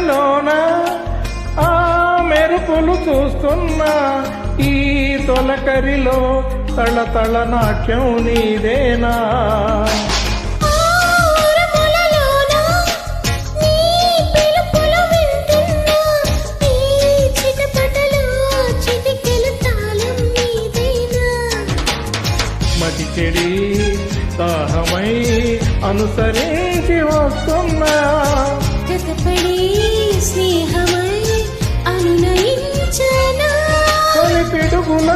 కళ్ళలోన ఆ మెరుపులు చూస్తున్నా, ఈ తొలకరిలో తళతళ నాట్యం నీదేనా? మతి చెడి దాహమై అనుసరించి వస్తున్నా, స్నేహమై అనునయించనా పిడుగుల